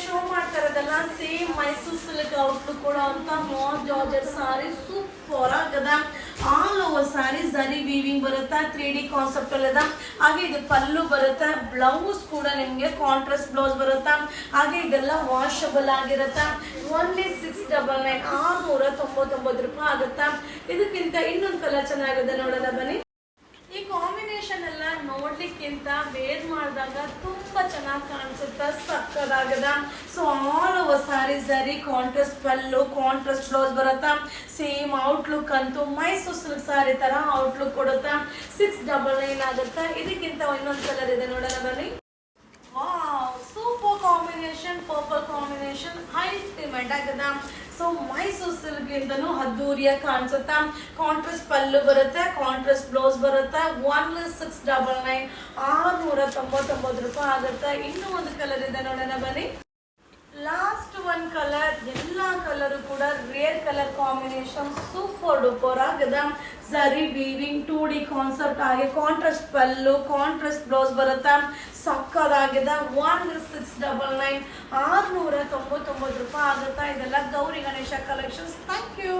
Show ಮಾಡ್ತಾ ಇರೋದಲ್ಲ same Mysuru silk outlook ಕೊಡುವಂತ ಮಾರ್ ಜಾರ್ಜೆಟ್ ಸಾರಿ ಸೂಪರ್ ಆಗದ. ಆಲ್ ಓವರ್ ಸಾರಿ ಜರಿ ವೀವಿಂಗ್ ಬರುತ್ತಾ, 3D ಕಾನ್ಸೆಪ್ಟ್ ಅಲ್ಲದ. ಹಾಗೆ ಇದು ಪಲ್ಲು ಬರುತ್ತಾ, ಬ್ಲೌಸ್ ಕೂಡ ನಿಮ್ಗೆ ಕಾಂಟ್ರಾಸ್ಟ್ ಬ್ಲೌಸ್ ಬರುತ್ತಾ. ಹಾಗೆ ಇದೆಲ್ಲ ವಾಷಬಲ್ ಆಗಿರುತ್ತಾ. ಓನ್ಲಿ 699 699 ಆಗುತ್ತಾ. ಇದಕ್ಕಿಂತ ಇನ್ನೊಂದು ಕಲರ್ ಚೆನ್ನಾಗಿದೆ ನೋಡೋಣ ಬನ್ನಿ. ಈ ಕಾಂಬಿನೇಷನ್ ಎಲ್ಲ ನೋಡ್ಲಿಕ್ಕಿಂತ ವೇರ್ ಮಾಡಿದಾಗ ತುಂಬಾ ಚೆನ್ನಾಗಿ ಕಾಣಿಸುತ್ತೆ, ಸಕ್ಕದಾಗದ. ಸೊ ಆಲ್ ಓವರ್ ಸಾರಿ ಜರಿ ಕಾಂಟ್ರಾಸ್ಟ್ ಪಲ್ಲು, ಕಾಂಟ್ರಾಸ್ಟ್ ಬ್ಲೌಸ್ ಬರುತ್ತಾ. ಸೇಮ್ ಔಟ್ಲುಕ್ ಅಂತೂ ಮೈಸೂರು ಸಿಲ್ಕ್ ಸಾರಿ ತರ ಔಟ್ಲುಕ್ ಕೊಡುತ್ತಾ. 699 ಆಗುತ್ತಾ. ಇದಕ್ಕಿಂತ ಇನ್ನೊಂದು ಕಲರ್ ಇದೆ ನೋಡೋಣ ಬನ್ನಿ. Super combination, purple combination ultimate ಆಗದ. ಸೊ ಮೈಸೂರು ಸಿಲ್ಕ್ ಇಂದನೂ ಅದ್ದೂರಿಯ ಕಾಣಿಸುತ್ತಾ. ಕಾಂಟ್ರಾಸ್ಟ್ ಪಲ್ಲು ಬರುತ್ತೆ, ಕಾಂಟ್ರಾಸ್ಟ್ ಬ್ಲೌಸ್ ಬರುತ್ತೆ. 1699 699 ಆಗುತ್ತೆ. ಇನ್ನೂ ಒಂದು ಕಲರ್ ಇದೆ ನೋಡೋಣ ಬನ್ನಿ. ಲಾಸ್ಟ್ ಒನ್ ಕಲರ್, ಎಲ್ಲಾ ಕಲರ್ ಕೂಡ rare colour combination, super duper ಆಗದ. ಸರಿ ವೀವಿಂಗ್ 2D ಕಾನ್ಸೆಪ್ಟ್, ಹಾಗೆ ಕಾಂಟ್ರಾಸ್ಟ್ ಪಲ್ಲು, ಕಾಂಟ್ರಾಸ್ಟ್ ಬ್ಲೌಸ್ ಬರುತ್ತಾ. ಸಕ್ಕದಾಗಿದೆ. 1699 699 ಆಗುತ್ತಾ. ಇದೆಲ್ಲ Gauri Ganesha collections. Thank you.